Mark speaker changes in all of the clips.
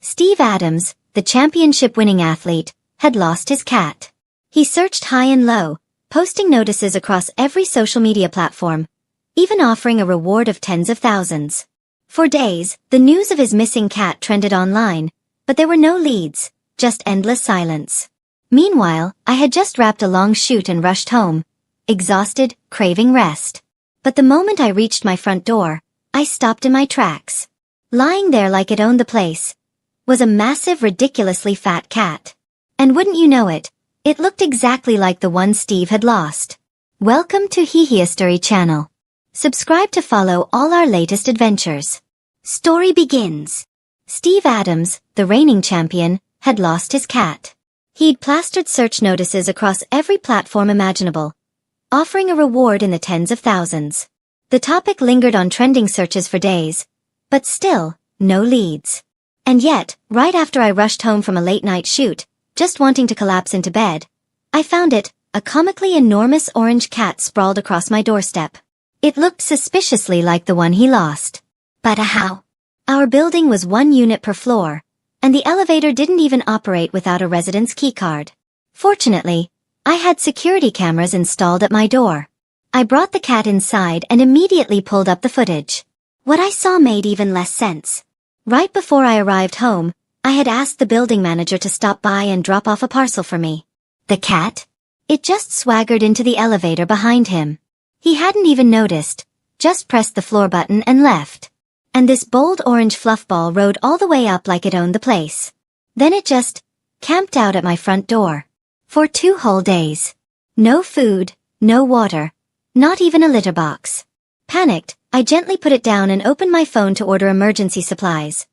Speaker 1: Steve Adams, the championship-winning athlete, had lost his cat. He searched high and low, posting notices across every social media platform, even offering a reward of tens of thousands. For days, the news of his missing cat trended online, but there were no leads, just endless silence. Meanwhile, I had just wrapped a long shoot and rushed home, exhausted, craving rest. But the moment I reached my front door, I stopped in my tracks. Lying there like it owned the place was a massive, ridiculously fat cat. And wouldn't you know it, it looked exactly like the one Steve had lost. Welcome to History channel. Subscribe to follow all our latest adventures. Story begins. Steve Adams, the reigning champion, had lost his cat. He'd plastered search notices across every platform imaginable, offering a reward in the tens of thousands. The topic lingered on trending searches for days, but still, no leads. And yet, right after I rushed home from a late-night shoot, just wanting to collapse into bed, I found it, a comically enormous orange cat sprawled across my doorstep. It looked suspiciously like the one he lost. But how? Our building was 1 unit per floor, and the elevator didn't even operate without a resident's keycard. Fortunately, I had security cameras installed at my door. I brought the cat inside and immediately pulled up the footage. What I saw made even less sense. Right before I arrived home, I had asked the building manager to stop by and drop off a parcel for me. The cat? It just swaggered into the elevator behind him. He hadn't even noticed, just pressed the floor button and left. And this bold orange fluff ball rode all the way up like it owned the place. Then it just camped out at my front door. For 2 whole days. No food, no water, not even a litter box. Panicked, I gently put it down and opened my phone to order emergency supplies.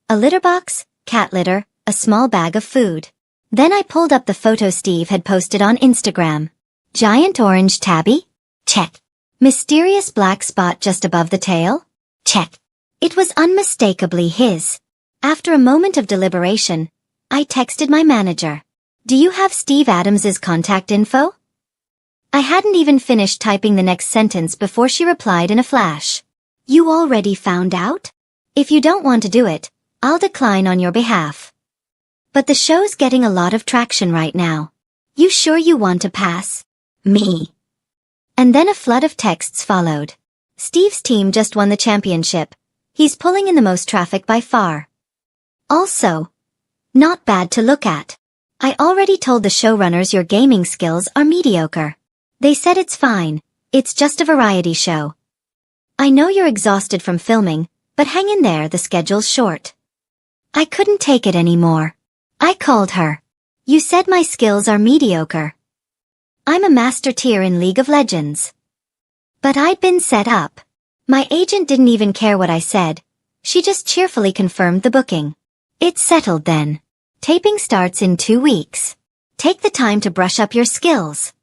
Speaker 1: A litter box, cat litter, a small bag of food. Then I pulled up the photo Steve had posted on Instagram. Giant orange tabby? Check. Mysterious black spot just above the tail? Check. It was unmistakably his. After a moment of deliberation, I texted my manager. Do you have Steve Adams's contact info? I hadn't even finished typing the next sentence before she replied in a flash. You already found out? If you don't want to do it, I'll decline on your behalf. But the show's getting a lot of traction right now. You sure you want to pass? Me. And then a flood of texts followed. Steve's team just won the championship. He's pulling in the most traffic by far. Also, not bad to look at. I already told the showrunners your gaming skills are mediocre. They said it's fine, it's just a variety show. I know you're exhausted from filming, but hang in there, the schedule's short. I couldn't take it anymore. I called her. You said my skills are mediocre. I'm a master tier in League of Legends. But I'd been set up. My agent didn't even care what I said. She just cheerfully confirmed the booking. It's settled then. Taping starts in 2 weeks. Take the time to brush up your skills.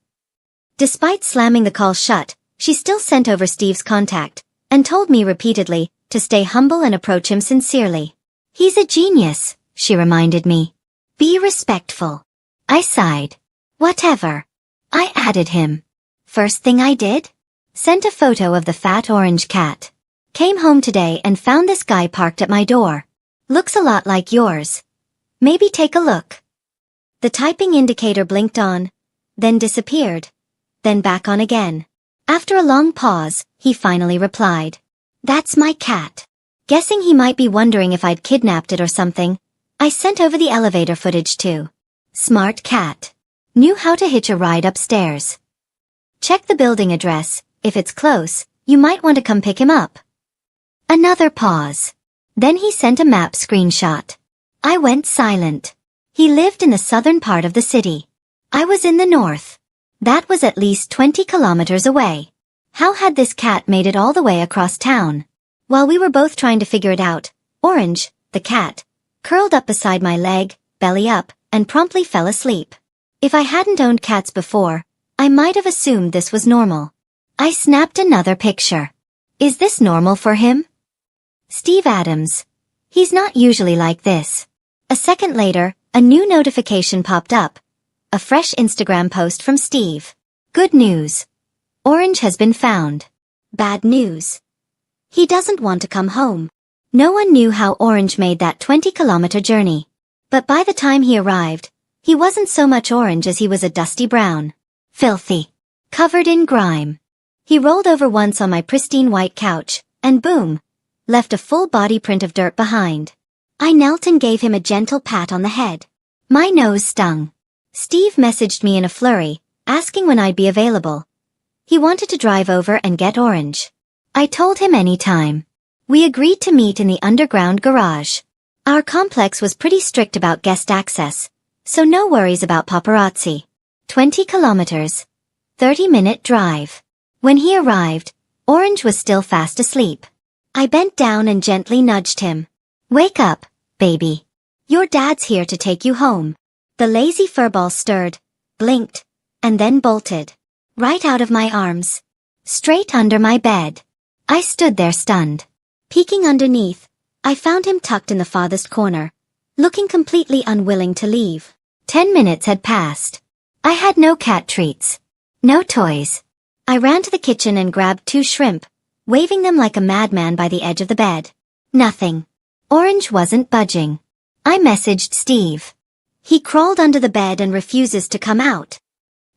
Speaker 1: Despite slamming the call shut, she still sent over Steve's contact, and told me repeatedly to stay humble and approach him sincerely. He's a genius, she reminded me. Be respectful. I sighed. Whatever. I added him. First thing I did? Sent a photo of the fat orange cat. Came home today and found this guy parked at my door. Looks a lot like yours. Maybe take a look. The typing indicator blinked on, then disappeared, then back on again. After a long pause, he finally replied. That's my cat. Guessing he might be wondering if I'd kidnapped it or something, I sent over the elevator footage too. Smart cat. Knew how to hitch a ride upstairs. Check the building address. If it's close, you might want to come pick him up. Another pause. Then he sent a map screenshot. I went silent. He lived in the southern part of the city. I was in the north. That was at least 20 kilometers away. How had this cat made it all the way across town? While we were both trying to figure it out, Orange, the cat, curled up beside my leg, belly up, and promptly fell asleep. If I hadn't owned cats before, I might have assumed this was normal. I snapped another picture. Is this normal for him? Steve Adams. He's not usually like this. A second later, a new notification popped up. A fresh Instagram post from Steve. Good news. Orange has been found. Bad news. He doesn't want to come home. No one knew how Orange made that 20-kilometer journey. But by the time he arrived, he wasn't so much orange as he was a dusty brown. Filthy. Covered in grime. He rolled over once on my pristine white couch, and boom, left a full body print of dirt behind. I knelt and gave him a gentle pat on the head. My nose stung. Steve messaged me in a flurry, asking when I'd be available. He wanted to drive over and get Orange. I told him anytime. We agreed to meet in the underground garage. Our complex was pretty strict about guest access, so no worries about paparazzi. 20 kilometers. 30-minute drive. When he arrived, Orange was still fast asleep. I bent down and gently nudged him. Wake up, baby. Your dad's here to take you home. The lazy furball stirred, blinked, and then bolted. Right out of my arms. Straight under my bed. I stood there stunned. Peeking underneath, I found him tucked in the farthest corner, looking completely unwilling to leave. 10 minutes had passed. I had no cat treats. No toys. I ran to the kitchen and grabbed 2 shrimp, waving them like a madman by the edge of the bed. Nothing. Orange wasn't budging. I messaged Steve. He crawled under the bed and refuses to come out.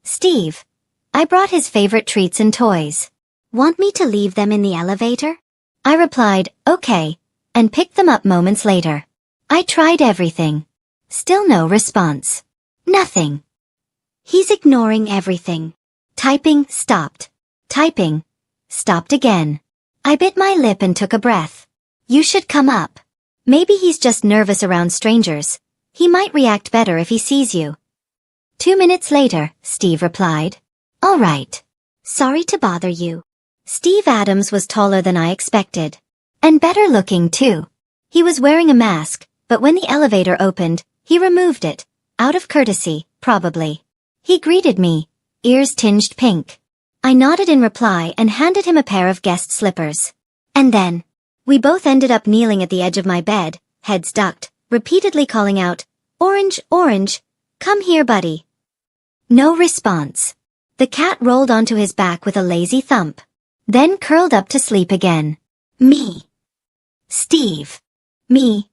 Speaker 1: Steve. I brought his favorite treats and toys. Want me to leave them in the elevator? I replied, okay, and picked them up moments later. I tried everything. Still no response. Nothing. He's ignoring everything. Typing stopped. Typing stopped again. I bit my lip and took a breath. You should come up. Maybe he's just nervous around strangers. He might react better if he sees you. 2 minutes later, Steve replied. All right. Sorry to bother you. Steve Adams was taller than I expected. And better looking too. He was wearing a mask, but when the elevator opened, he removed it. Out of courtesy, probably. He greeted me, ears tinged pink. I nodded in reply and handed him a pair of guest slippers. And then, we both ended up kneeling at the edge of my bed, heads ducked, repeatedly calling out, Orange, Orange, come here buddy. No response. The cat rolled onto his back with a lazy thump. Then curled up to sleep again. Me. Steve. Me.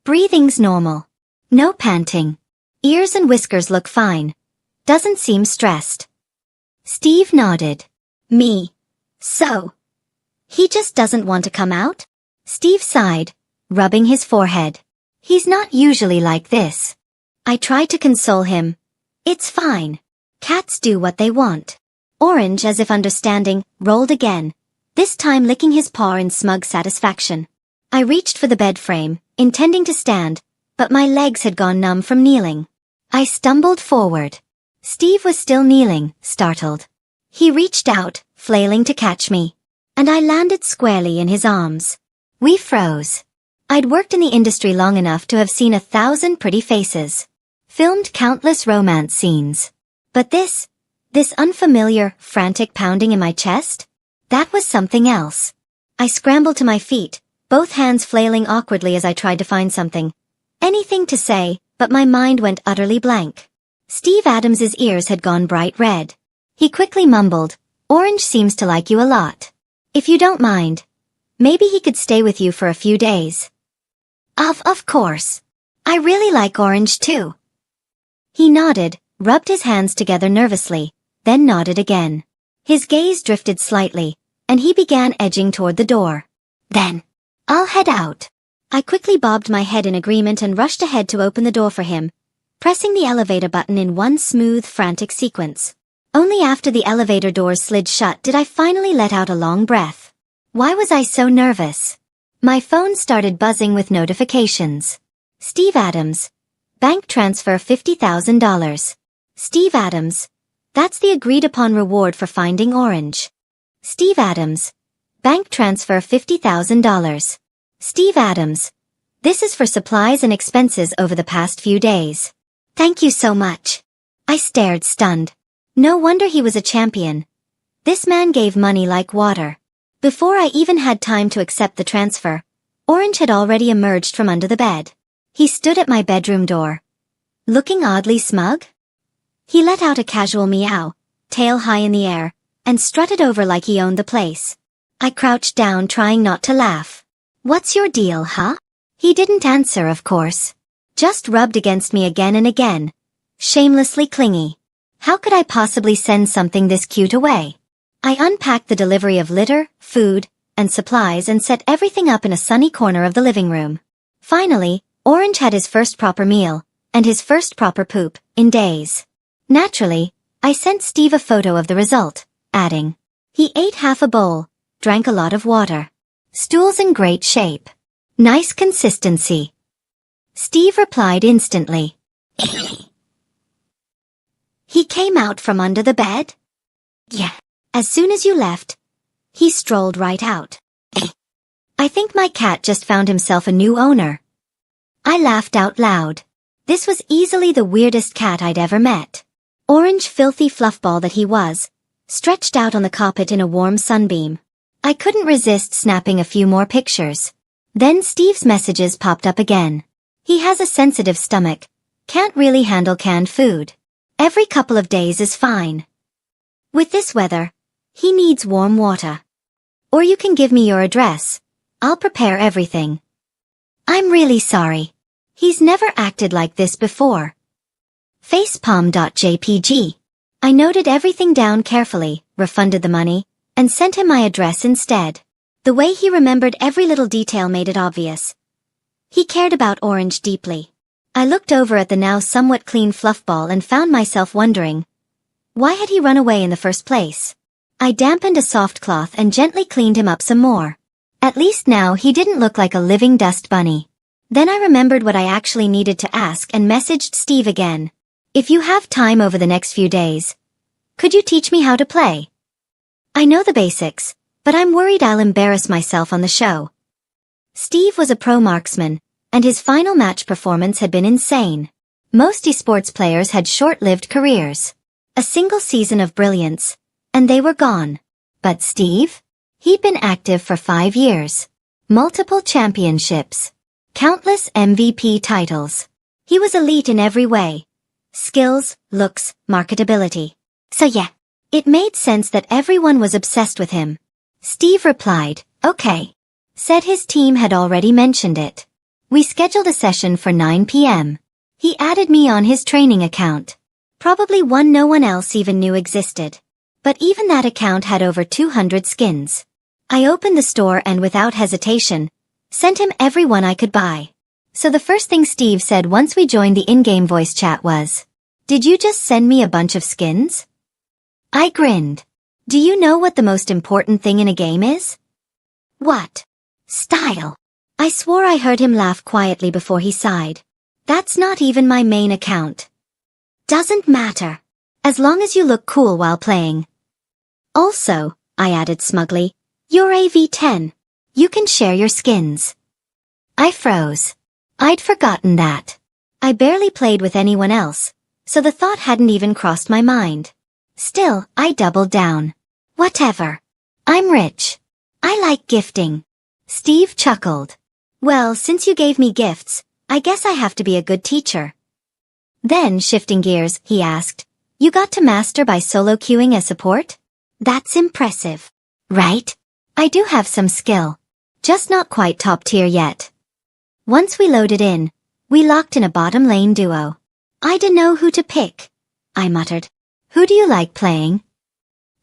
Speaker 1: Breathing's normal. No panting. Ears and whiskers look fine. Doesn't seem stressed. Steve nodded. Me. So. He just doesn't want to come out? Steve sighed, rubbing his forehead. He's not usually like this. I tried to console him. It's fine. Cats do what they want. Orange, as if understanding, rolled again, this time licking his paw in smug satisfaction. I reached for the bed frame, intending to stand, but my legs had gone numb from kneeling. I stumbled forward. Steve was still kneeling, startled. He reached out, flailing to catch me. And I landed squarely in his arms. We froze. I'd worked in the industry long enough to have seen 1,000 pretty faces. Filmed countless romance scenes. But this unfamiliar, frantic pounding in my chest? That was something else. I scrambled to my feet, both hands flailing awkwardly as I tried to find something. Anything to say, but my mind went utterly blank. Steve Adams's ears had gone bright red. He quickly mumbled, Orange seems to like you a lot. If you don't mind, maybe he could stay with you for a few days. Of course. I really like Orange too. He nodded, rubbed his hands together nervously, then nodded again. His gaze drifted slightly, and he began edging toward the door. Then, I'll head out. I quickly bobbed my head in agreement and rushed ahead to open the door for him, pressing the elevator button in one smooth, frantic sequence. Only after the elevator doors slid shut did I finally let out a long breath. Why was I so nervous? My phone started buzzing with notifications. Steve Adams. Bank transfer $50,000. Steve Adams. That's the agreed-upon reward for finding Orange. Steve Adams. Bank transfer $50,000. Steve Adams. This is for supplies and expenses over the past few days. Thank you so much. I stared stunned. No wonder he was a champion. This man gave money like water. Before I even had time to accept the transfer, Orange had already emerged from under the bed. He stood at my bedroom door. Looking oddly smug? He let out a casual meow, tail high in the air, and strutted over like he owned the place. I crouched down trying not to laugh. What's your deal, huh? He didn't answer, of course. Just rubbed against me again and again. Shamelessly clingy. How could I possibly send something this cute away? I unpacked the delivery of litter, food, and supplies and set everything up in a sunny corner of the living room. Finally, Orange had his first proper meal, and his first proper poop, in days. Naturally, I sent Steve a photo of the result, adding, "He ate half a bowl, drank a lot of water. Stool's in great shape. Nice consistency." Steve replied instantly. "He came out from under the bed?" "Yeah. As soon as you left, he strolled right out." "I think my cat just found himself a new owner." I laughed out loud. This was easily the weirdest cat I'd ever met. Orange filthy fluffball that he was, stretched out on the carpet in a warm sunbeam. I couldn't resist snapping a few more pictures. Then Steve's messages popped up again. He has a sensitive stomach, can't really handle canned food. Every couple of days is fine. With this weather, he needs warm water. Or you can give me your address. I'll prepare everything. I'm really sorry. He's never acted like this before. Facepalm.jpg. I noted everything down carefully, refunded the money, and sent him my address instead. The way he remembered every little detail made it obvious. He cared about Orange deeply. I looked over at the now somewhat clean fluffball and found myself wondering, why had he run away in the first place? I dampened a soft cloth and gently cleaned him up some more. At least now he didn't look like a living dust bunny. Then I remembered what I actually needed to ask and messaged Steve again. "If you have time over the next few days, could you teach me how to play? I know the basics, but I'm worried I'll embarrass myself on the show." Steve was a pro marksman, and his final match performance had been insane. Most esports players had short-lived careers. A single season of brilliance, and they were gone. But Steve? He'd been active for 5 years. Multiple championships. Countless MVP titles. He was elite in every way. Skills, looks, marketability. So yeah, it made sense that everyone was obsessed with him. Steve replied, "Okay." Said his team had already mentioned it. We scheduled a session for 9 p.m. He added me on his training account. Probably one no one else even knew existed. But even that account had over 200 skins. I opened the store and without hesitation, sent him every one I could buy. So the first thing Steve said once we joined the in-game voice chat was, "Did you just send me a bunch of skins?" I grinned. Do you know what the most important thing in a game is? What? Style. I swore I heard him laugh quietly before he sighed. That's not even my main account. Doesn't matter. As long as you look cool while playing. Also, I added smugly, you're AV10. You can share your skins. I froze. I'd forgotten that. I barely played with anyone else, so the thought hadn't even crossed my mind. Still, I doubled down. Whatever. I'm rich. I like gifting. Steve chuckled. Well, since you gave me gifts, I guess I have to be a good teacher. Then, shifting gears, he asked, you got to master by solo queuing as support? That's impressive. Right? I do have some skill. Just not quite top tier yet. Once we loaded in, we locked in a bottom lane duo. I don't know who to pick, I muttered. Who do you like playing?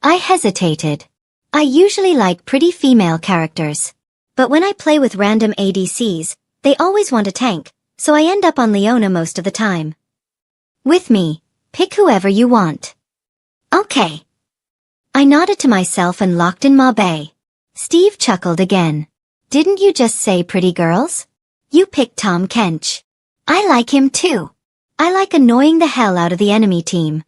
Speaker 1: I hesitated. I usually like pretty female characters. But when I play with random ADCs, they always want a tank, so I end up on Leona most of the time. With me, pick whoever you want. Okay. I nodded to myself and locked in Mabe. Steve chuckled again. Didn't you just say pretty girls? You picked Tom Kench. I like him too. I like annoying the hell out of the enemy team.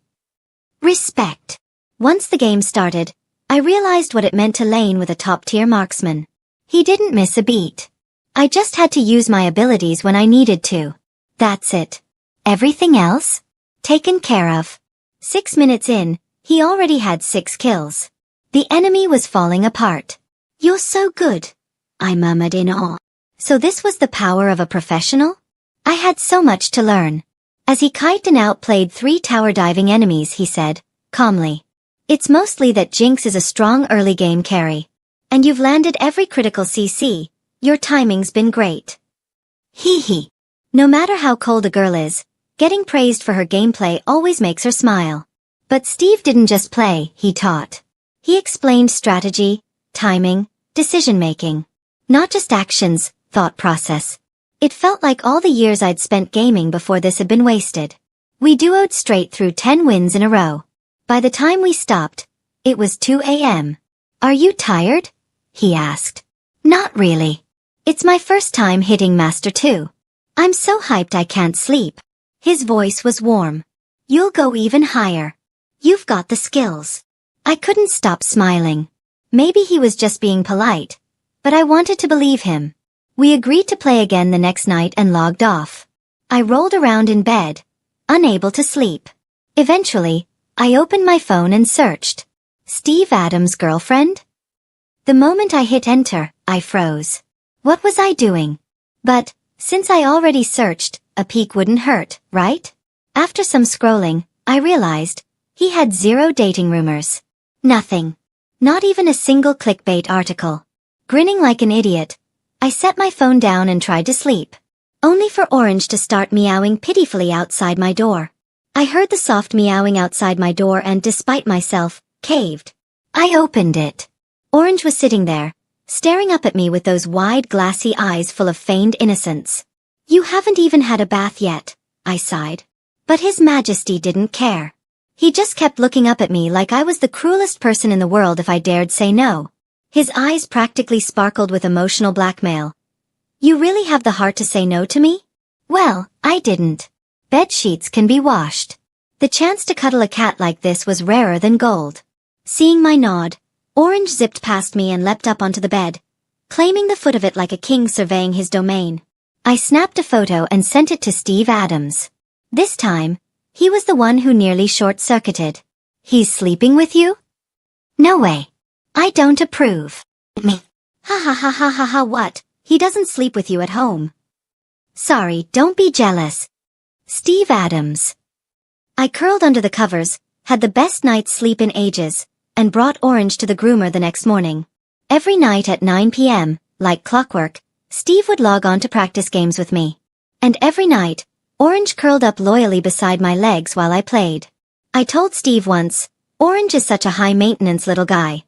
Speaker 1: Respect. Once the game started, I realized what it meant to lane with a top-tier marksman. He didn't miss a beat. I just had to use my abilities when I needed to. That's it. Everything else? Taken care of. 6 minutes in, he already had 6 kills. The enemy was falling apart. You're so good, I murmured in awe. So this was the power of a professional? I had so much to learn. As he kited and outplayed 3 tower diving enemies, he said, calmly. It's mostly that Jinx is a strong early game carry. And you've landed every critical CC, Your timing's been great. Hee hee. No matter how cold a girl is, getting praised for her gameplay always makes her smile. But Steve didn't just play, he taught. He explained strategy, timing, decision-making. Not just actions, thought process. It felt like all the years I'd spent gaming before this had been wasted. We duoed straight through 10 wins in a row. By the time we stopped, it was 2 a.m. Are you tired? He asked. Not really. It's my first time hitting Master 2. I'm so hyped I can't sleep. His voice was warm. You'll go even higher. You've got the skills. I couldn't stop smiling. Maybe he was just being polite, but I wanted to believe him. We agreed to play again the next night and logged off. I rolled around in bed, unable to sleep. Eventually, I opened my phone and searched. Steve Adams' girlfriend? The moment I hit enter, I froze. What was I doing? But, since I already searched, a peek wouldn't hurt, right? After some scrolling, I realized he had 0 dating rumors. Nothing. Not even a single clickbait article. Grinning like an idiot, I set my phone down and tried to sleep. Only for Orange to start meowing pitifully outside my door. I heard the soft meowing outside my door and, despite myself, caved. I opened it. Orange was sitting there, staring up at me with those wide glassy eyes full of feigned innocence. You haven't even had a bath yet, I sighed. But His Majesty didn't care. He just kept looking up at me like I was the cruelest person in the world if I dared say no. His eyes practically sparkled with emotional blackmail. You really have the heart to say no to me? Well, I didn't. Bed sheets can be washed. The chance to cuddle a cat like this was rarer than gold. Seeing my nod, Orange zipped past me and leapt up onto the bed, claiming the foot of it like a king surveying his domain. I snapped a photo and sent it to Steve Adams. This time, he was the one who nearly short-circuited. He's sleeping with you? No way. I don't approve. Me. Ha ha ha ha ha ha what? He doesn't sleep with you at home. Sorry, don't be jealous. Steve Adams. I curled under the covers, had the best night's sleep in ages, and brought Orange to the groomer the next morning. Every night at 9 p.m., like clockwork, Steve would log on to practice games with me. And every night, Orange curled up loyally beside my legs while I played. I told Steve once, Orange is such a high-maintenance little guy.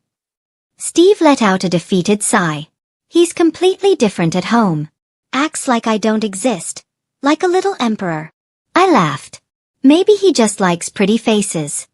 Speaker 1: Steve let out a defeated sigh. He's completely different at home. Acts like I don't exist. Like a little emperor. I laughed. Maybe he just likes pretty faces.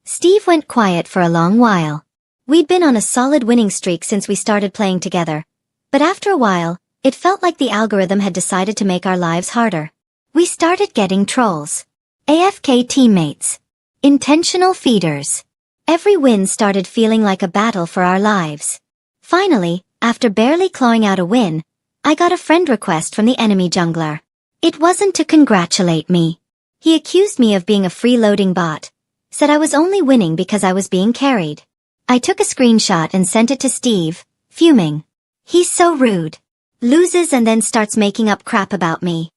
Speaker 1: Steve went quiet for a long while. We'd been on a solid winning streak since we started playing together. But after a while, it felt like the algorithm had decided to make our lives harder. We started getting trolls. AFK teammates. Intentional feeders. Every win started feeling like a battle for our lives. Finally, after barely clawing out a win, I got a friend request from the enemy jungler. It wasn't to congratulate me. He accused me of being a freeloading bot. Said I was only winning because I was being carried. I took a screenshot and sent it to Steve, fuming. He's so rude. Loses and then starts making up crap about me.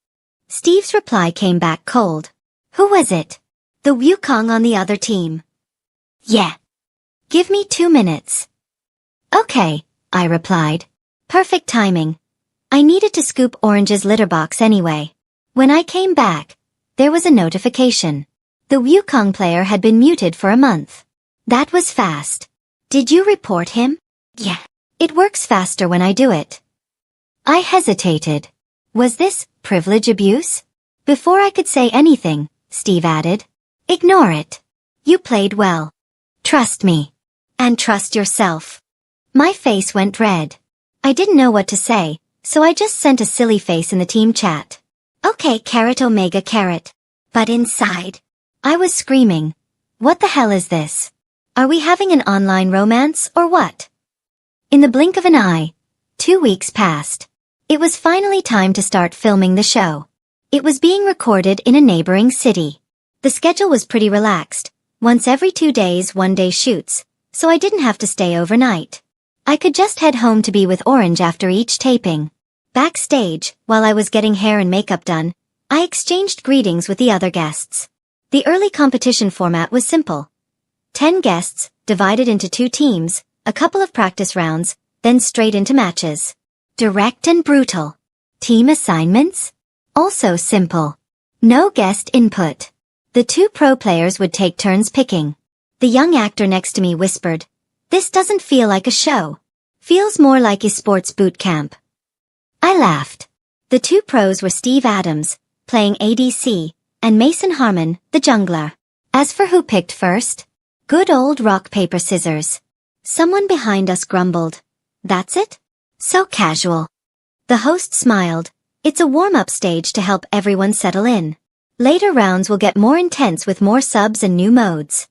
Speaker 1: Steve's reply came back cold. Who was it? The Wukong on the other team. Yeah. Give me 2 minutes. Okay, I replied. Perfect timing. I needed to scoop Orange's litter box anyway. When I came back, there was a notification. The Wukong player had been muted for a month. That was fast. Did you report him? Yeah. It works faster when I do it. I hesitated. Was this privilege abuse? Before I could say anything, Steve added. Ignore it. You played well. Trust me. And trust yourself. My face went red. I didn't know what to say, so I just sent a silly face in the team chat. Okay, carrot omega carrot. But inside, I was screaming. What the hell is this? Are we having an online romance or what? In the blink of an eye, 2 weeks passed. It was finally time to start filming the show. It was being recorded in a neighboring city. The schedule was pretty relaxed. Once every 2 days, 1-day shoots, so I didn't have to stay overnight. I could just head home to be with Orange after each taping. Backstage, while I was getting hair and makeup done, I exchanged greetings with the other guests. The early competition format was simple. 10 guests, divided into 2 teams, a couple of practice rounds, then straight into matches. Direct and brutal. Team assignments? Also simple. No guest input. The two pro players would take turns picking. The young actor next to me whispered, "This doesn't feel like a show. Feels more like esports boot camp." I laughed. The two pros were Steve Adams, playing ADC, and Mason Harmon, the jungler. As for who picked first? Good old rock paper scissors. Someone behind us grumbled, "That's it? So casual." The host smiled. "It's a warm-up stage to help everyone settle in. Later rounds will get more intense with more subs and new modes."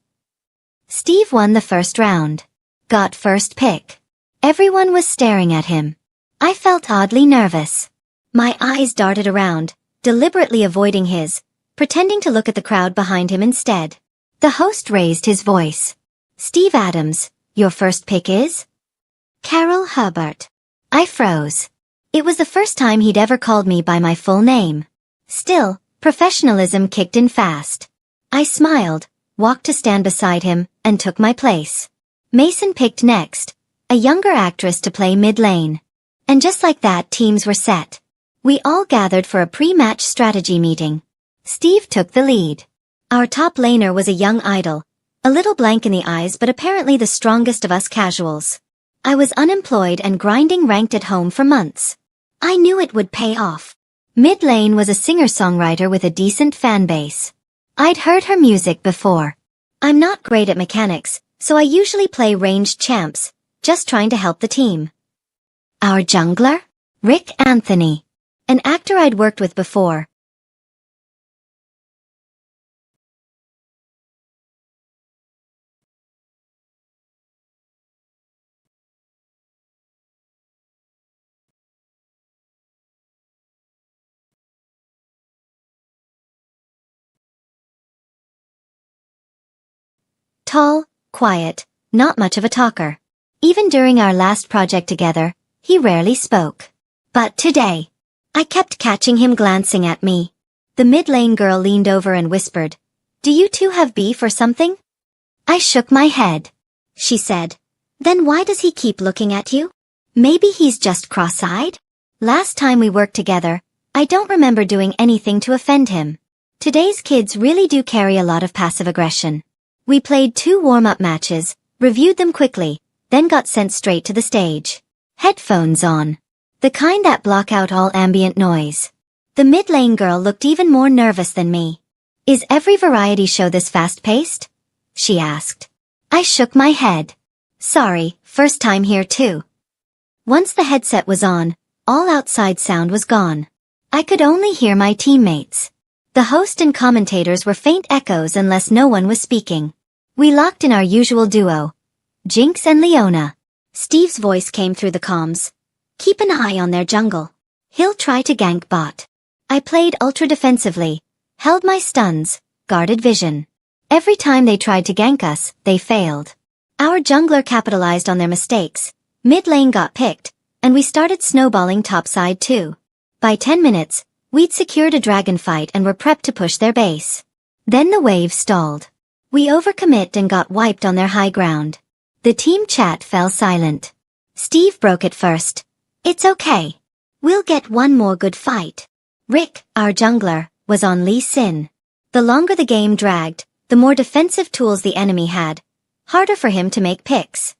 Speaker 1: Steve won the first round. Got first pick. Everyone was staring at him. I felt oddly nervous. My eyes darted around, deliberately avoiding his, pretending to look at the crowd behind him instead. The host raised his voice. "Steve Adams, your first pick is?" "Carol Herbert." I froze. It was the first time he'd ever called me by my full name. Still, professionalism kicked in fast. I smiled, walked to stand beside him, and took my place. Mason picked next, a younger actress to play mid lane. And just like that, teams were set. We all gathered for a pre-match strategy meeting. Steve took the lead. Our top laner was a young idol, a little blank in the eyes but apparently the strongest of us casuals. I was unemployed and grinding ranked at home for months. I knew it would pay off. Mid lane was a singer-songwriter with a decent fan base. I'd heard her music before. I'm not great at mechanics, so I usually play ranged champs, just trying to help the team. Our jungler? Rick Anthony. An actor I'd worked with before. Tall, quiet, not much of a talker. Even during our last project together, he rarely spoke. But today, I kept catching him glancing at me. The mid-lane girl leaned over and whispered, "Do you two have beef or something?" I shook my head. She said, "Then why does he keep looking at you? Maybe he's just cross-eyed?" Last time we worked together, I don't remember doing anything to offend him. Today's kids really do carry a lot of passive aggression. We played 2 warm-up matches, reviewed them quickly, then got sent straight to the stage. Headphones on. The kind that block out all ambient noise. The mid-lane girl looked even more nervous than me. "Is every variety show this fast-paced?" she asked. I shook my head. "Sorry, first time here too." Once the headset was on, all outside sound was gone. I could only hear my teammates. The host and commentators were faint echoes unless no one was speaking. We locked in our usual duo. Jinx and Leona. Steve's voice came through the comms. "Keep an eye on their jungle. He'll try to gank bot." I played ultra defensively, held my stuns, guarded vision. Every time they tried to gank us, they failed. Our jungler capitalized on their mistakes, mid lane got picked, and we started snowballing topside too. By 10 minutes, we'd secured a dragon fight and were prepped to push their base. Then the wave stalled. We overcommit and got wiped on their high ground. The team chat fell silent. Steve broke it first. "It's okay. We'll get one more good fight." Rick, our jungler, was on Lee Sin. The longer the game dragged, the more defensive tools the enemy had. Harder for him to make picks.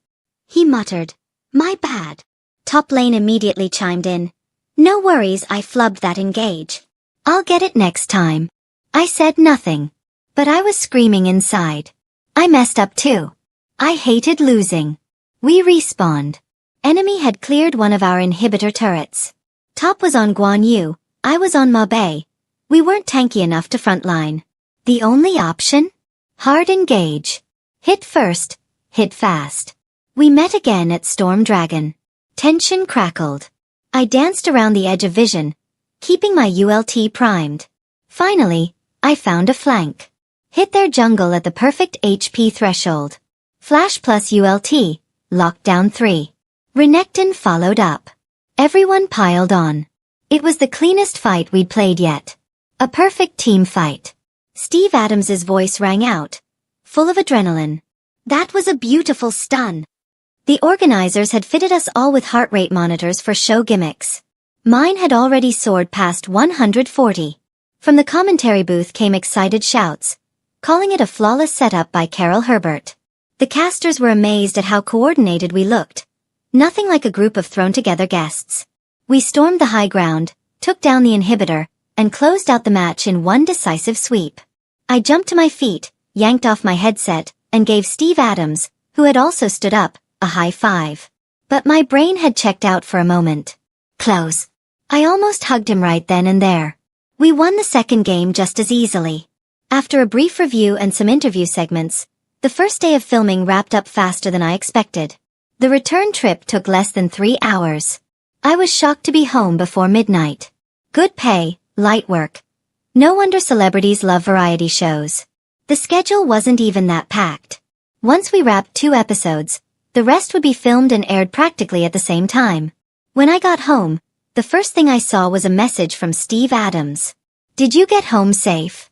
Speaker 1: He muttered, "My bad." Top lane immediately chimed in. "No worries, I flubbed that engage. I'll get it next time." I said nothing. But I was screaming inside. I messed up too. I hated losing. We respawned. Enemy had cleared one of our inhibitor turrets. Top was on Guan Yu, I was on Ma Bei. We weren't tanky enough to frontline. The only option? Hard engage. Hit first, hit fast. We met again at Storm Dragon. Tension crackled. I danced around the edge of vision, keeping my ULT primed. Finally, I found a flank. Hit their jungle at the perfect HP threshold. Flash plus ULT, lockdown 3. Renekton followed up. Everyone piled on. It was the cleanest fight we'd played yet. A perfect team fight. Steve Adams's voice rang out, full of adrenaline. "That was a beautiful stun." The organizers had fitted us all with heart rate monitors for show gimmicks. Mine had already soared past 140. From the commentary booth came excited shouts, calling it a flawless setup by Carol Herbert. The casters were amazed at how coordinated we looked. Nothing like a group of thrown-together guests. We stormed the high ground, took down the inhibitor, and closed out the match in one decisive sweep. I jumped to my feet, yanked off my headset, and gave Steve Adams, who had also stood up, a high five. But my brain had checked out for a moment. Close. I almost hugged him right then and there. We won the second game just as easily. After a brief review and some interview segments, the first day of filming wrapped up faster than I expected. The return trip took less than 3 hours. I was shocked to be home before midnight. Good pay, light work. No wonder celebrities love variety shows. The schedule wasn't even that packed. Once we wrapped 2 episodes, the rest would be filmed and aired practically at the same time. When I got home, the first thing I saw was a message from Steve Adams. "Did you get home safe?"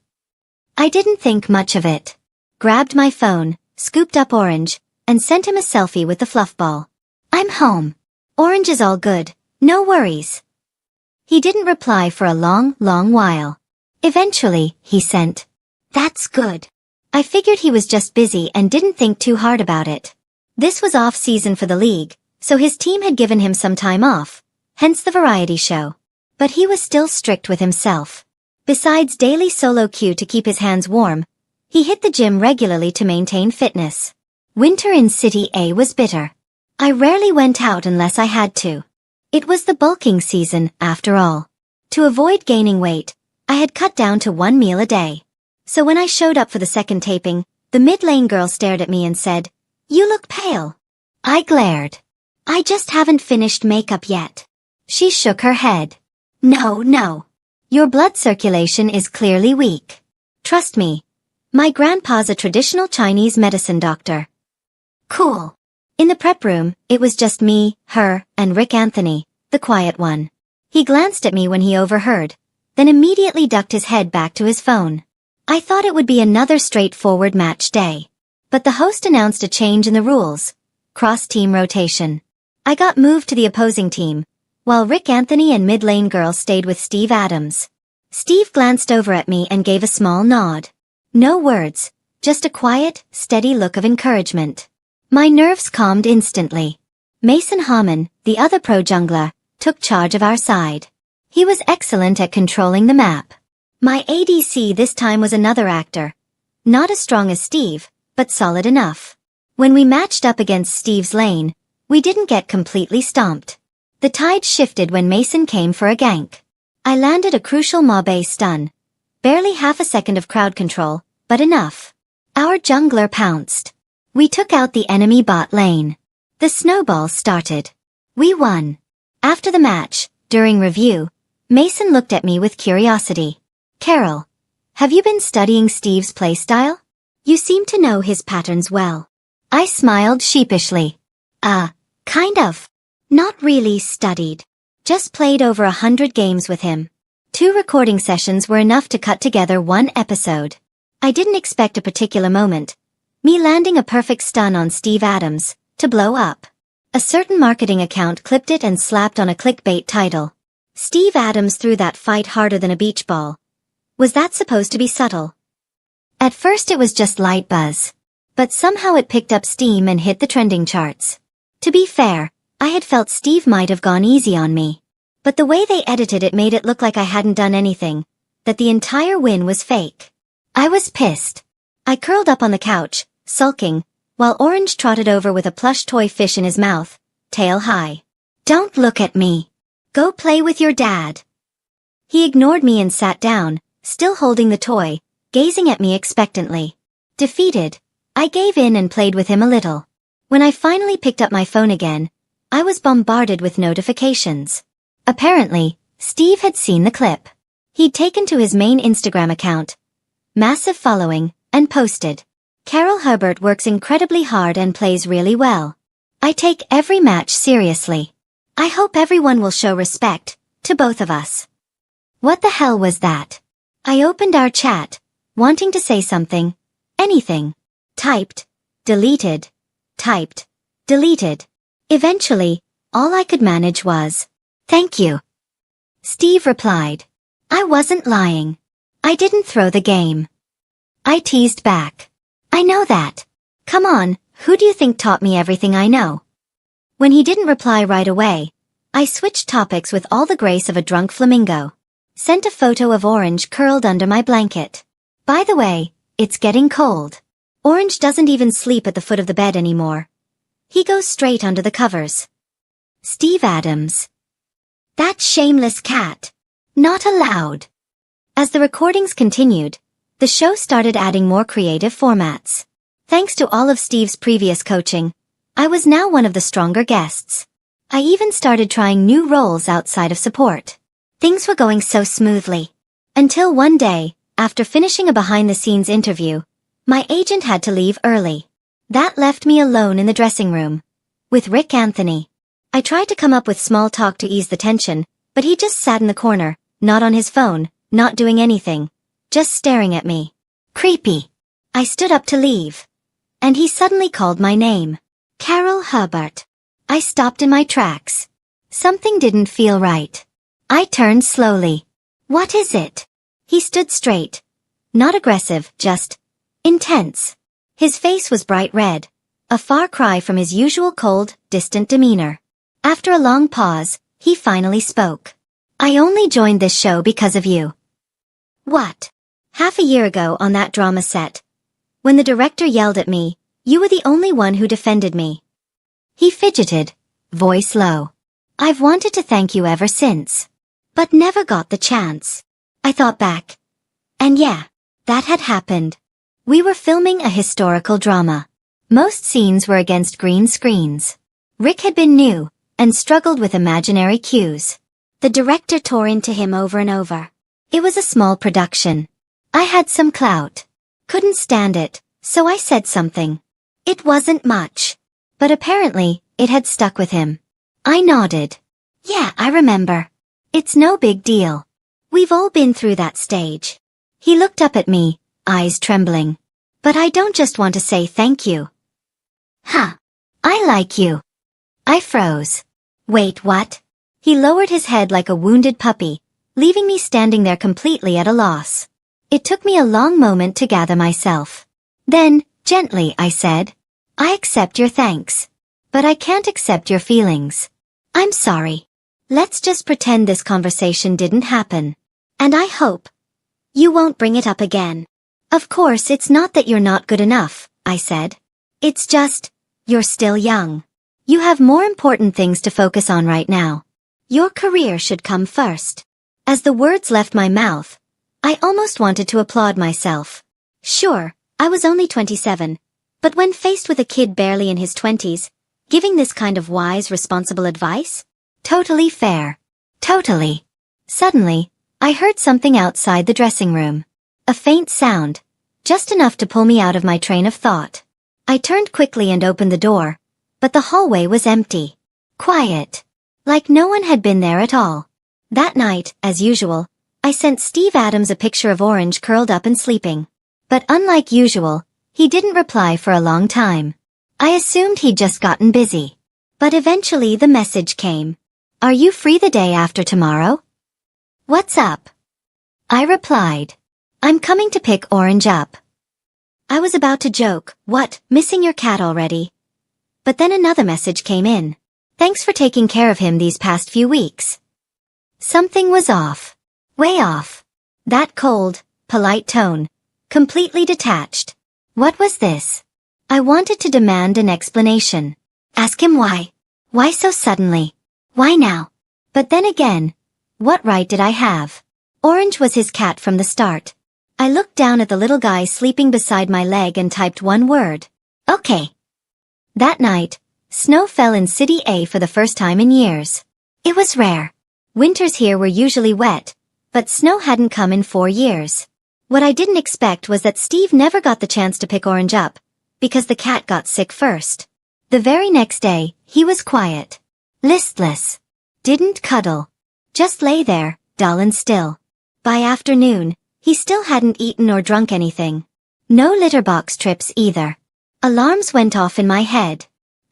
Speaker 1: I didn't think much of it. Grabbed my phone, scooped up Orange, and sent him a selfie with the fluff ball. "I'm home. Orange is all good, no worries." He didn't reply for a long while. Eventually, he sent, "That's good." I figured he was just busy and didn't think too hard about it. This was off-season for the league, so his team had given him some time off, hence the variety show. But he was still strict with himself. Besides daily solo queue to keep his hands warm, he hit the gym regularly to maintain fitness. Winter in City A was bitter. I rarely went out unless I had to. It was the bulking season, after all. To avoid gaining weight, I had cut down to 1 meal a day. So when I showed up for the second taping, the mid-lane girl stared at me and said, "You look pale." I glared. "I just haven't finished makeup yet." She shook her head. No. Your blood circulation is clearly weak. Trust me. My grandpa's a traditional Chinese medicine doctor. Cool. In the prep room, it was just me, her, and Rick Anthony, the quiet one. He glanced at me when he overheard, then immediately ducked his head back to his phone. I thought it would be another straightforward match day. But the host announced a change in the rules. Cross-team rotation. I got moved to the opposing team, while Rick Anthony and mid-lane girl stayed with Steve Adams. Steve glanced over at me and gave a small nod. No words, just a quiet, steady look of encouragement. My nerves calmed instantly. Mason Haman, the other pro jungler, took charge of our side. He was excellent at controlling the map. My ADC this time was another actor. Not as strong as Steve, but solid enough. When we matched up against Steve's lane, we didn't get completely stomped. The tide shifted when Mason came for a gank. I landed a crucial Mabe stun. Barely half a second of crowd control, but enough. Our jungler pounced. We took out the enemy bot lane. The snowball started. We won. After the match, during review, Mason looked at me with curiosity. "Carol, have you been studying Steve's playstyle? You seem to know his patterns well." I smiled sheepishly. Kind of. Not really studied. Just played over 100 games with him. 2 recording sessions were enough to cut together 1 episode. I didn't expect a particular moment, me landing a perfect stun on Steve Adams, to blow up. A certain marketing account clipped it and slapped on a clickbait title. "Steve Adams threw that fight harder than a beach ball." Was that supposed to be subtle? At first it was just light buzz. But somehow it picked up steam and hit the trending charts. To be fair, I had felt Steve might have gone easy on me. But the way they edited it made it look like I hadn't done anything, that the entire win was fake. I was pissed. I curled up on the couch, sulking, while Orange trotted over with a plush toy fish in his mouth, tail high. "Don't look at me. Go play with your dad." He ignored me and sat down, still holding the toy, gazing at me expectantly. Defeated, I gave in and played with him a little. When I finally picked up my phone again, I was bombarded with notifications. Apparently, Steve had seen the clip. He'd taken to his main Instagram account, massive following, and posted, "Carol Herbert works incredibly hard and plays really well. I take every match seriously. I hope everyone will show respect to both of us." What the hell was that? I opened our chat, wanting to say something, anything. Typed, deleted, typed, Deleted. Eventually, all I could manage was, "Thank you." Steve replied. I wasn't lying. I didn't throw the game. I teased back. I know that. Come on, who do you think taught me everything I know? When he didn't reply right away, I switched topics with all the grace of a drunk flamingo. Sent a photo of Orange curled under my blanket. By the way, it's getting cold. Orange doesn't even sleep at the foot of the bed anymore. He goes straight under the covers. Steve Adams. That shameless cat. Not allowed. As the recordings continued, the show started adding more creative formats. Thanks to all of Steve's previous coaching, I was now one of the stronger guests. I even started trying new roles outside of support. Things were going so smoothly. Until one day, after finishing a behind-the-scenes interview, my agent had to leave early. That left me alone in the dressing room. With Rick Anthony. I tried to come up with small talk to ease the tension, but he just sat in the corner, not on his phone, not doing anything. Just staring at me. Creepy. I stood up to leave. And he suddenly called my name. Carol Herbert. I stopped in my tracks. Something didn't feel right. I turned slowly. What is it? He stood straight. Not aggressive, just intense. His face was bright red, a far cry from his usual cold, distant demeanor. After a long pause, he finally spoke. I only joined this show because of you. What? Half a year ago on that drama set, when the director yelled at me, you were the only one who defended me. He fidgeted, voice low. I've wanted to thank you ever since, but never got the chance. I thought back. And yeah, that had happened. We were filming a historical drama. Most scenes were against green screens. Rick had been new and struggled with imaginary cues. The director tore into him over and over. It was a small production. I had some clout. Couldn't stand it, so I said something. It wasn't much, but apparently, it had stuck with him. I nodded. Yeah, I remember. It's no big deal. We've all been through that stage. He looked up at me, eyes trembling. But I don't just want to say thank you. Huh. I like you. I froze. Wait, what? He lowered his head like a wounded puppy, leaving me standing there completely at a loss. It took me a long moment to gather myself. Then, gently, I said, I accept your thanks. But I can't accept your feelings. I'm sorry. Let's just pretend this conversation didn't happen. And I hope you won't bring it up again. Of course, it's not that you're not good enough, I said. It's just, you're still young. You have more important things to focus on right now. Your career should come first. As the words left my mouth, I almost wanted to applaud myself. Sure, I was only 27, but when faced with a kid barely in his 20s, giving this kind of wise, responsible advice? Totally fair. Totally. Suddenly, I heard something outside the dressing room. A faint sound, just enough to pull me out of my train of thought. I turned quickly and opened the door, but the hallway was empty. Quiet. Like no one had been there at all. That night, as usual, I sent Steve Adams a picture of Orange curled up and sleeping. But unlike usual, he didn't reply for a long time. I assumed he'd just gotten busy. But eventually the message came. Are you free the day after tomorrow? What's up? I replied. I'm coming to pick Orange up. I was about to joke, what, missing your cat already? But then another message came in. Thanks for taking care of him these past few weeks. Something was off. Way off. That cold, polite tone. Completely detached. What was this? I wanted to demand an explanation. Ask him why. Why so suddenly? Why now? But then again, what right did I have? Orange was his cat from the start. I looked down at the little guy sleeping beside my leg and typed one word. Okay. That night, snow fell in City A for the first time in years. It was rare. Winters here were usually wet, but snow hadn't come in 4 years. What I didn't expect was that Steve never got the chance to pick Orange up, because the cat got sick first. The very next day, he was quiet. Listless. Didn't cuddle. Just lay there, dull and still. By afternoon, he still hadn't eaten or drunk anything. No litter box trips either. Alarms went off in my head.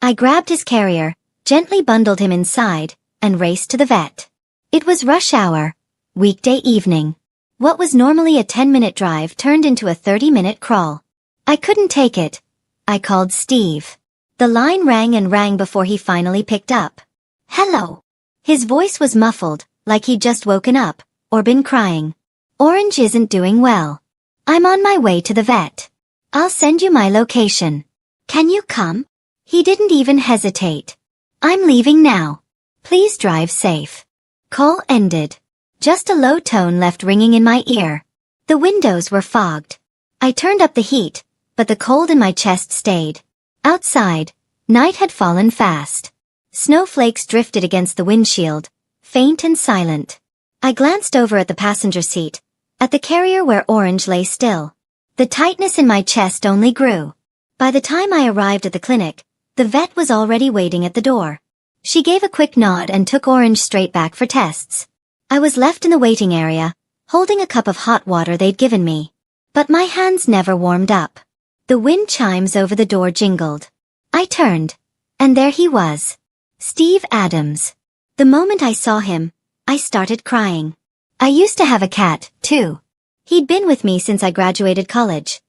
Speaker 1: I grabbed his carrier, gently bundled him inside, and raced to the vet. It was rush hour, weekday evening. What was normally a 10-minute drive turned into a 30-minute crawl. I couldn't take it. I called Steve. The line rang and rang before he finally picked up. Hello. His voice was muffled, like he'd just woken up, or been crying. Orange isn't doing well. I'm on my way to the vet. I'll send you my location. Can you come? He didn't even hesitate. I'm leaving now. Please drive safe. Call ended. Just a low tone left ringing in my ear. The windows were fogged. I turned up the heat, but the cold in my chest stayed. Outside, night had fallen fast. Snowflakes drifted against the windshield, faint and silent. I glanced over at the passenger seat, at the carrier where Orange lay still. The tightness in my chest only grew. By the time I arrived at the clinic, the vet was already waiting at the door. She gave a quick nod and took Orange straight back for tests. I was left in the waiting area, holding a cup of hot water they'd given me. But my hands never warmed up. The wind chimes over the door jingled. I turned, and there he was. Steve Adams. The moment I saw him, I started crying. I used to have a cat, too. He'd been with me since I graduated college.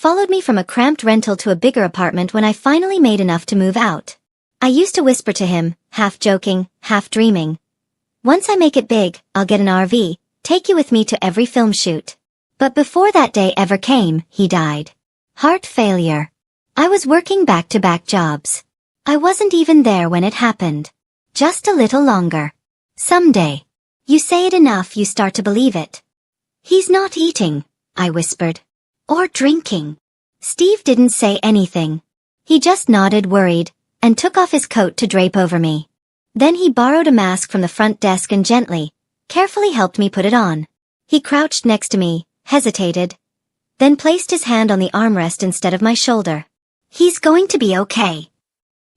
Speaker 1: Followed me from a cramped rental to a bigger apartment when I finally made enough to move out. I used to whisper to him, half joking, half dreaming. Once I make it big, I'll get an RV, take you with me to every film shoot. But before that day ever came, he died. Heart failure. I was working back-to-back jobs. I wasn't even there when it happened. Just a little longer. Someday. You say it enough, you start to believe it. He's not eating, I whispered. Or drinking. Steve didn't say anything. He just nodded worried, and took off his coat to drape over me. Then he borrowed a mask from the front desk and gently, carefully helped me put it on. He crouched next to me, hesitated, then placed his hand on the armrest instead of my shoulder. He's going to be okay.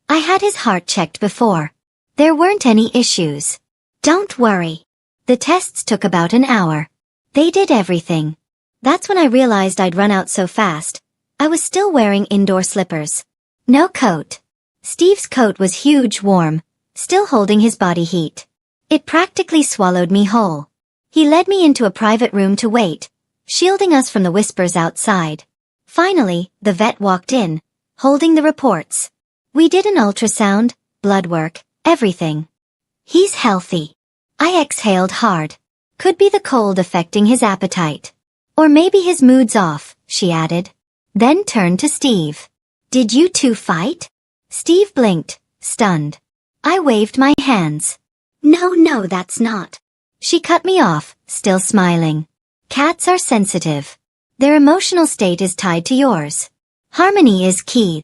Speaker 1: I had his heart checked before. There weren't any issues. Don't worry. The tests took about an hour. They did everything. That's when I realized I'd run out so fast. I was still wearing indoor slippers. No coat. Steve's coat was huge, warm, still holding his body heat. It practically swallowed me whole. He led me into a private room to wait, shielding us from the whispers outside. Finally, the vet walked in, holding the reports. We did an ultrasound, blood work, everything. He's healthy. I exhaled hard. Could be the cold affecting his appetite. Or maybe his mood's off, she added. Then turned to Steve. Did you two fight? Steve blinked, stunned. I waved my hands. No, that's not. She cut me off, still smiling. Cats are sensitive. Their emotional state is tied to yours. Harmony is key.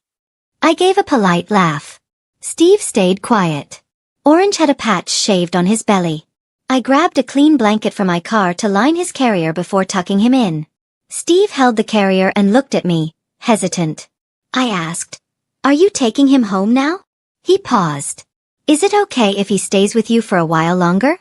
Speaker 1: I gave a polite laugh. Steve stayed quiet. Orange had a patch shaved on his belly. I grabbed a clean blanket from my car to line his carrier before tucking him in. Steve held the carrier and looked at me, hesitant. I asked, "Are you taking him home now?" He paused. "Is it okay if he stays with you for a while longer?"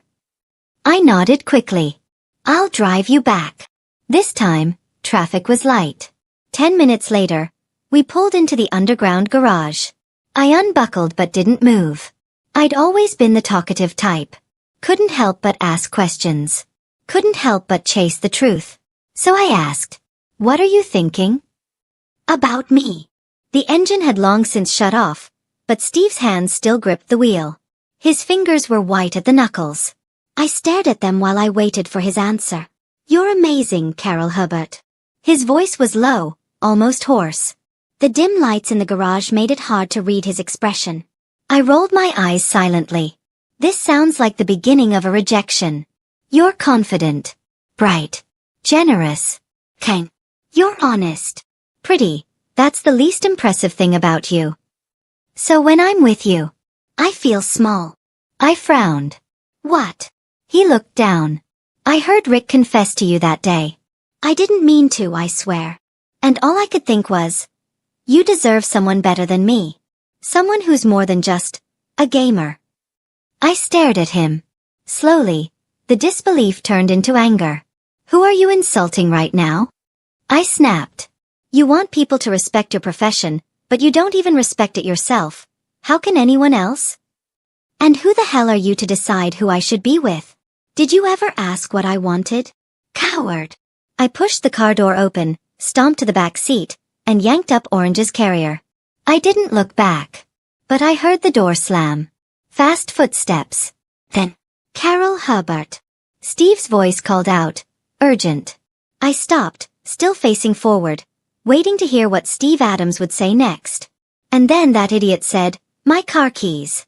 Speaker 1: I nodded quickly. "I'll drive you back." This time, traffic was light. 10 minutes later, we pulled into the underground garage. I unbuckled but didn't move. I'd always been the talkative type. Couldn't help but ask questions. Couldn't help but chase the truth. So I asked, "What are you thinking?" About me. The engine had long since shut off, but Steve's hands still gripped the wheel. His fingers were white at the knuckles. I stared at them while I waited for his answer. "You're amazing, Carol Hubbard." His voice was low, almost hoarse. The dim lights in the garage made it hard to read his expression. I rolled my eyes silently. This sounds like the beginning of a rejection. You're confident, bright, generous, kind. You're honest, pretty. That's the least impressive thing about you. So when I'm with you, I feel small. I frowned. What? He looked down. I heard Rick confess to you that day. I didn't mean to, I swear. And all I could think was, you deserve someone better than me. Someone who's more than just a gamer. I stared at him. Slowly, the disbelief turned into anger. Who are you insulting right now? I snapped. You want people to respect your profession, but you don't even respect it yourself. How can anyone else? And who the hell are you to decide who I should be with? Did you ever ask what I wanted? Coward. I pushed the car door open, stomped to the back seat, and yanked up Orange's carrier. I didn't look back. But I heard the door slam. Fast footsteps. Then, Carol Herbert. Steve's voice called out, urgent. I stopped, still facing forward, waiting to hear what Steve Adams would say next. And then that idiot said, my car keys.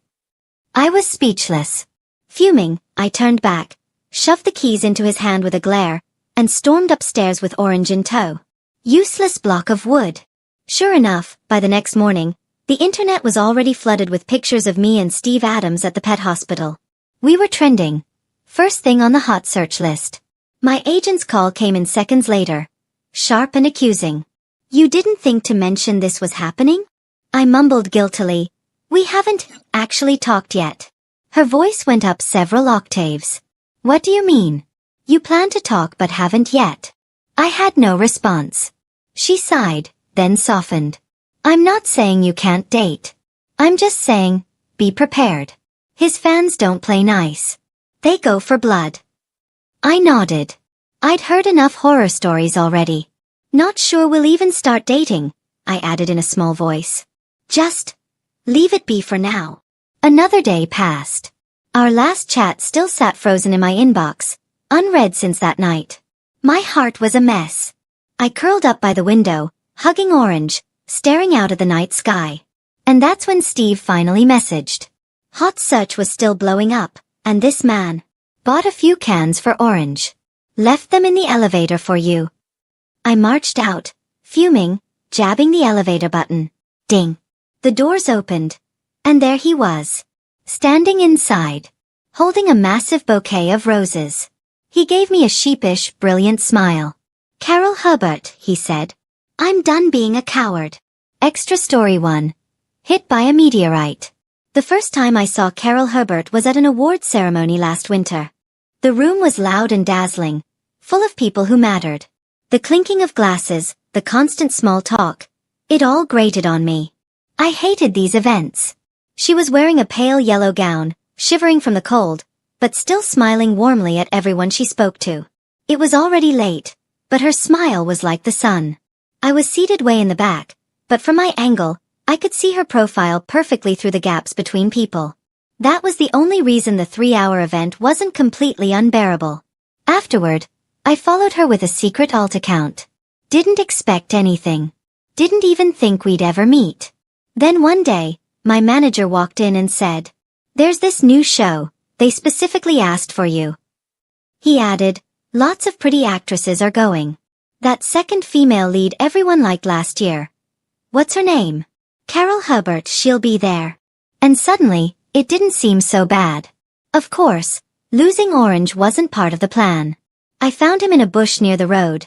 Speaker 1: I was speechless. Fuming, I turned back, shoved the keys into his hand with a glare, and stormed upstairs with Orange in tow. Useless block of wood. Sure enough, by the next morning, the internet was already flooded with pictures of me and Steve Adams at the pet hospital. We were trending. First thing on the hot search list. My agent's call came in seconds later. Sharp and accusing. You didn't think to mention this was happening? I mumbled guiltily. We haven't actually talked yet. Her voice went up several octaves. What do you mean? You plan to talk but haven't yet. I had no response. She sighed, then softened. I'm not saying you can't date. I'm just saying, be prepared. His fans don't play nice. They go for blood. I nodded. I'd heard enough horror stories already. Not sure we'll even start dating, I added in a small voice. Just leave it be for now. Another day passed. Our last chat still sat frozen in my inbox, unread since that night. My heart was a mess. I curled up by the window, hugging Orange, staring out at the night sky. And that's when Steve finally messaged. Hot search was still blowing up, and this man bought a few cans for Orange. Left them in the elevator for you. I marched out, fuming, jabbing the elevator button. Ding. The doors opened, and there he was, standing inside, holding a massive bouquet of roses. He gave me a sheepish, brilliant smile. Carol Herbert, he said. I'm done being a coward. Extra story 1. Hit by a meteorite. The first time I saw Carol Herbert was at an awards ceremony last winter. The room was loud and dazzling, full of people who mattered. The clinking of glasses, the constant small talk, it all grated on me. I hated these events. She was wearing a pale yellow gown, shivering from the cold, but still smiling warmly at everyone she spoke to. It was already late, but her smile was like the sun. I was seated way in the back, but from my angle, I could see her profile perfectly through the gaps between people. That was the only reason the 3-hour event wasn't completely unbearable. Afterward, I followed her with a secret alt account. Didn't expect anything. Didn't even think we'd ever meet. Then one day, my manager walked in and said, "There's this new show, they specifically asked for you." He added, "Lots of pretty actresses are going. That second female lead everyone liked last year. What's her name? Carol Herbert, she'll be there." And suddenly, it didn't seem so bad. Of course, losing Orange wasn't part of the plan. I found him in a bush near the road.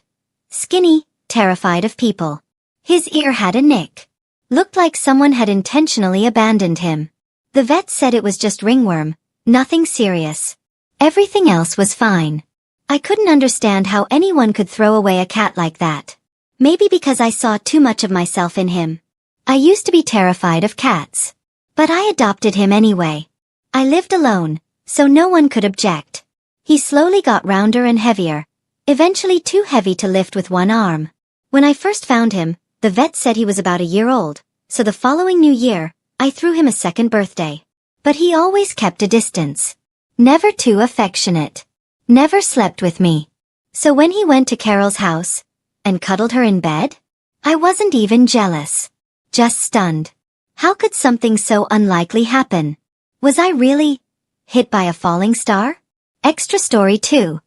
Speaker 1: Skinny, terrified of people. His ear had a nick. Looked like someone had intentionally abandoned him. The vet said it was just ringworm, nothing serious. Everything else was fine. I couldn't understand how anyone could throw away a cat like that. Maybe because I saw too much of myself in him. I used to be terrified of cats. But I adopted him anyway. I lived alone, so no one could object. He slowly got rounder and heavier, eventually too heavy to lift with one arm. When I first found him, the vet said he was about a year old, so the following New Year, I threw him a second birthday. But he always kept a distance. Never too affectionate. Never slept with me. So when he went to Carol's house, and cuddled her in bed, I wasn't even jealous. Just stunned. How could something so unlikely happen? Was I really hit by a falling star? Extra story 2.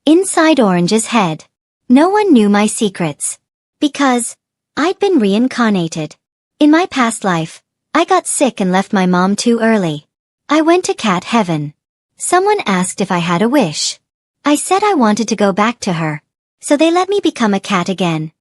Speaker 1: Inside Orange's head. No one knew my secrets. Because I'd been reincarnated. In my past life, I got sick and left my mom too early. I went to cat heaven. Someone asked if I had a wish. I said I wanted to go back to her. So they let me become a cat again.